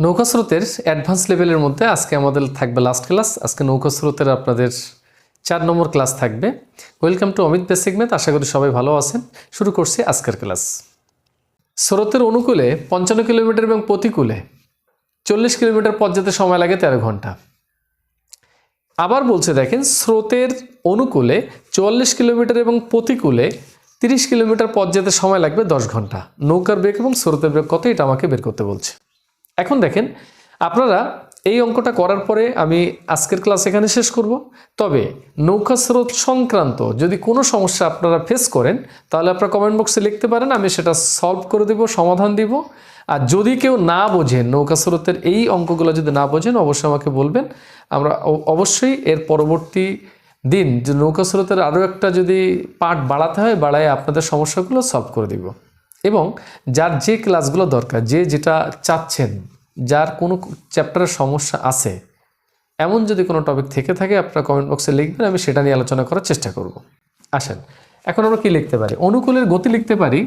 নৌকা স্রোতের অ্যাডভান্স লেভেলের মধ্যে আজকে আমাদের থাকবে লাস্ট ক্লাস। আজকে নৌকা স্রোতের আপনাদের 4 নম্বর ক্লাস থাকবে। Welcome to Amit basic math. আশা করি সবাই ভালো আছেন। শুরু করছি আজকের ক্লাস। স্রোতের অনুকূলে 55 কিলোমিটার এবং প্রতিকূলে 40 কিলোমিটার পথ যেতে সময় লাগে 13 ঘন্টা। আবার বলছে দেখেন, স্রোতের অনুকূলে 44 কিলোমিটার এবং প্রতিকূলে 30 কিলোমিটার পথ যেতে সময় লাগবে 10 ঘন্টা। নৌকার বেগ এবং স্রোতের বেগ কত, এটা আমাকে বের করতে বলছে। এখন দেখেন, আপনারা এই অঙ্কটা করার পরে আমি আজকের ক্লাস এখানে শেষ করব। তবে নৌকা স্রোত সংক্রান্ত যদি কোনো সমস্যা আপনারা ফেস করেন তাহলে আপনারা কমেন্ট বক্সে লিখতে পারেন, আমি সেটা সলভ করে দেব, সমাধান দিব। আর যদি কেউ না বোঝেন, নৌকা স্রোতের এই অঙ্কগুলো যদি না বোঝেন অবশ্যই আমাকে বলবেন। আমরা অবশ্যই এর পরবর্তী দিন যে নৌকা স্রোতের আরও একটা যদি পার্ট বাড়াতে হয়, বাড়ায় আপনাদের সমস্যাগুলো সলভ করে দিব। এবং যার যে ক্লাসগুলো দরকার, যে যেটা চাচ্ছেন, যার কোনো চ্যাপ্টারের সমস্যা আছে, এমন যদি কোনো টপিক থেকে থাকে আপনারা কমেন্ট বক্সে লিখবেন, আমি সেটা নিয়ে আলোচনা করার চেষ্টা করব। আসেন, এখন আমরা কি লিখতে পারি? অনুকূলের গতি লিখতে পারি।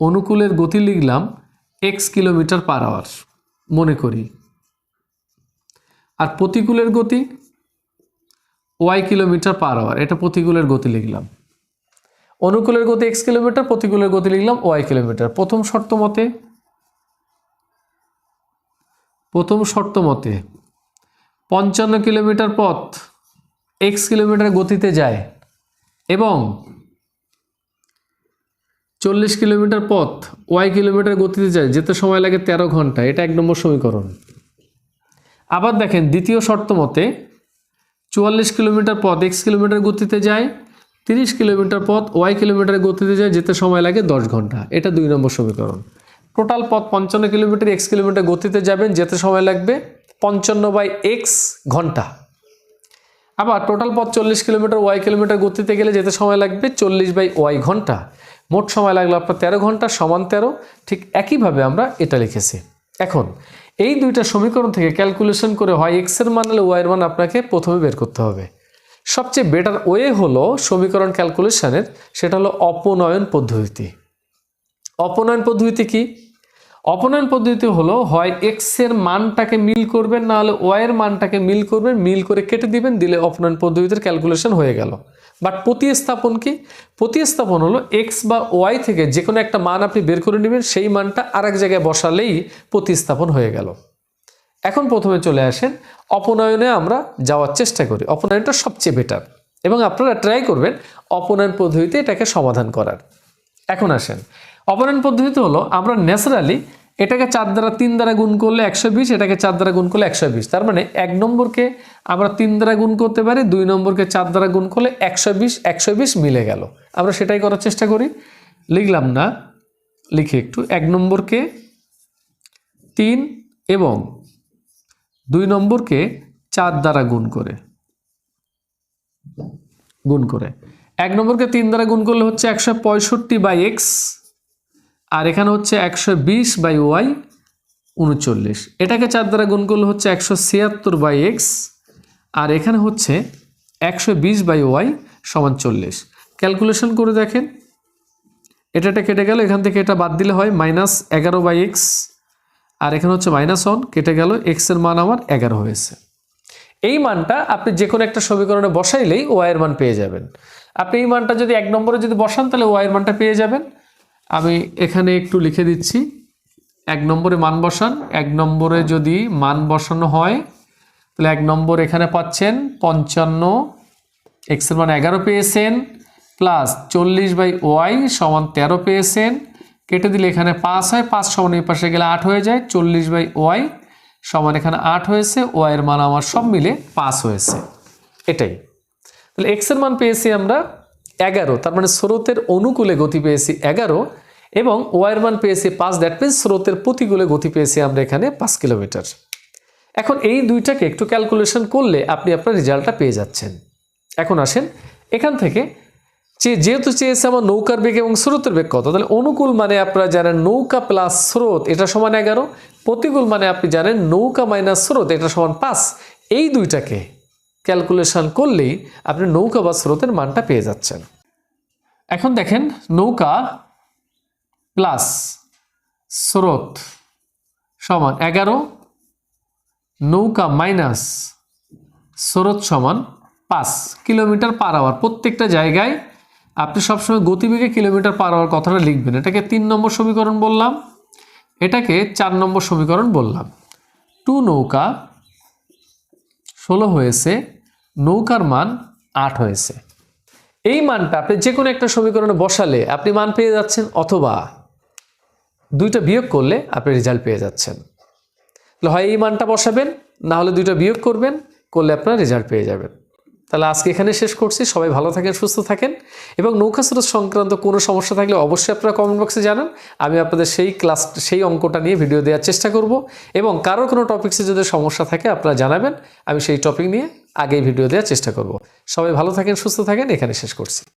অনুকূলের গতি লিখলাম x কিলোমিটার পার আওয়ার মনে করি। আর প্রতিকূলের গতি y কিলোমিটার পার আওয়ার, এটা প্রতিকূলের গতি লিখলাম। অনুকূলের গতি x কিলোমিটার, প্রতিকূলের গতি লিখলাম y কিলোমিটার। প্রথম শর্ত মতে 55 কিলোমিটার পথ x কিলোমিটার গতিতে যায় এবং 40 কিলোমিটার পথ y কিলোমিটার গতিতে যায়, যেতে সময় লাগে 13 ঘন্টা। এটা 1 নম্বর সমীকরণ। আবার দেখেন, দ্বিতীয় শর্ত মতে 44 কিলোমিটার পথ x কিলোমিটার গতিতে যায়, 30 কিলোমিটার পথ y কিলোমিটার গতিতে যায়, যেতে সময় লাগে 10 ঘন্টা। এটা 2 নম্বর সমীকরণ। টোটাল পথ 55 কিলোমিটার x কিলোমিটার গতিতে যাবেন, যেতে সময় লাগবে 55/x ঘন্টা। আবার টোটাল পথ 40 কিলোমিটার y কিলোমিটার গতিতে গেলে যেতে সময় লাগবে 40/y ঘন্টা। মোট সময় লাগলো আপনার 13 ঘন্টা সমান 13। ঠিক একইভাবে আমরা এটা লিখেছি। এখন এই দুইটা সমীকরণ থেকে ক্যালকুলেশন করে হয় x এর মান হলে y এর মান আপনাকে প্রথমে বের করতে হবে। সবচেয়ে বেটার ওয়ে হলো সমীকরণ ক্যালকুলেশনের, সেটা হলো অপনয়ন পদ্ধতি। অপনয়ন পদ্ধতি কি? অপনয়ন পদ্ধতি হলো হয় x এর মানটাকে মিল করবেন, না হলে y এর মানটাকে মিল করবেন, মিল করে কেটে দিবেন, দিলে অপনয়ন পদ্ধতির ক্যালকুলেশন হয়ে গেল। বাট প্রতিস্থাপন কি? প্রতিস্থাপন হলো x বা y থেকে যে কোনো একটা মান আপনি বের করে নেবেন, সেই মানটা আরেক জায়গায় বসালেই প্রতিস্থাপন হয়ে গেল। এখন প্রথমে চলে আসেন অপনয়নে আমরা যাওয়ার চেষ্টা করি। অপনয়নটা সবচেয়ে বেটার এবং আপনারা ট্রাই করবেন অপনয়ন পদ্ধতিতে এটাকে সমাধান করার। এখন আসেন, অপনয়ন পদ্ধতি হলো আমরা ন্যাচারালি এটাকে 4 দ্বারা 3 দ্বারা গুণ করলে 120, এটাকে 4 দ্বারা গুণ করলে 120। তার মানে 1 নম্বরকে আমরা 3 দ্বারা গুণ করতে পারি, 2 নম্বরকে 4 দ্বারা গুণ করলে 120 মিলে গেল। আমরা সেটাই করার চেষ্টা করি। লিখলাম না, লিখে একটু 1 নম্বরকে 3 এবং 2 নম্বরকে 4 দ্বারা গুণ করে 1 নম্বরকে 3 দ্বারা গুণ করলে হচ্ছে 165/x, আর এখানে হচ্ছে 120/y 39। এটাকে 4 দ্বারা গুণ করলে হচ্ছে 176/x, আর এখানে হচ্ছে 120/y সমান 40। ক্যালকুলেশন করে দেখেন, এটা কেটে গেল, এখান থেকে এটা বাদ দিলে হয় -11/x, আর এখানে হচ্ছে -1 কেটে গেল, x এর মান আমার 11 হয়েছে। এই মানটা আপনি যে কোনো একটা সমীকরণে বসাইলেই y এর মান পেয়ে যাবেন। আপনি এই মানটা যদি 1 নম্বরে যদি বসান তাহলে y এর মানটা পেয়ে যাবেন। আমি এখানে একটু লিখে দিচ্ছি, 1 নম্বরে মান বসান। 1 নম্বরে যদি মান বসানো হয় তাহলে 1 নম্বর এখানে পাচ্ছেন 55, x এর মান 11 পেয়েছেন, প্লাস 40/y সমান 13 পেয়েছেন। কেটে দিলে এখানে 5 হয়, 5 সমান এই পাশে গেলে 8 হয়ে যায়। 40/y সমান এখানে 8 হয়েছে, y এর মান আমার সব মিলে 5 হয়েছে। এটাই তাহলে x এর মান পেয়েছি আমরা 11, তার মানে স্রোতের অনুকূলে গতি পেয়েছি 11 এবং y এর মান পেয়েছি 5। দ্যাট মিনস স্রোতের প্রতিকূলে গতি পেয়েছি আমরা এখানে 5 কিলোমিটার। এখন এই দুইটাকে একটু ক্যালকুলেশন করলে আপনি আপনার রেজাল্টটা পেয়ে যাচ্ছেন। এখন আসেন, এখান থেকে যেহেতু চেয়েছে আমার নৌকার বেগ এবং স্রোতের বেগ কত, তাহলে অনুকূল মানে আপনারা জানেন নৌকা প্লাস স্রোত, এটা সমান 11। প্রতিকূল মানে আপনি জানেন নৌকা মাইনাস স্রোত, এটা সমান 5। এই দুইটাকে ক্যালকুলেশন করলেই আপনি নৌকা বা স্রোতের মানটা পেয়ে যাচ্ছেন। এখন দেখেন, নৌকা প্লাস স্রোত সমান 11, নৌকা মাইনাস স্রোত সমান 5 কিলোমিটার পার আওয়ার। প্রত্যেকটা জায়গায় আপনি সবসময় গতিবেগে কিলোমিটার পার আওয়ার কথাটা লিখবেন। এটাকে 3 নম্বর সমীকরণ বললাম, এটাকে 4 নম্বর সমীকরণ বললাম। 2 নৌকা 16 হয়েছে, নৌকার মান 8 হয়েছে। এই মানটা আপনি যে কোনো একটা সমীকরণে বসালে আপনি মান পেয়ে যাচ্ছেন, অথবা দুইটা বিয়োগ করলে আপনি রেজাল্ট পেয়ে যাচ্ছেন। তাহলে হয় এই মানটা বসাবেন, না হলে দুইটা বিয়োগ করবেন, করলে আপনার রেজাল্ট পেয়ে যাবেন। তাহলে আজকে এখানে শেষ করছি। সবাই ভালো থাকেন, সুস্থ থাকেন, এবং নৌকা স্রোত সংক্রান্ত কোনো সমস্যা থাকলে অবশ্যই আপনারা কমেন্ট বক্সে জানান। আমি আপনাদের সেই অঙ্কটা নিয়ে ভিডিও দেওয়ার চেষ্টা করব, এবং কারোর কোনো টপিক্সে যদি সমস্যা থাকে আপনারা জানাবেন, আমি সেই টপিক নিয়ে আগেই ভিডিও দেওয়ার চেষ্টা করব। সবাই ভালো থাকেন, সুস্থ থাকেন, এখানে শেষ করছি।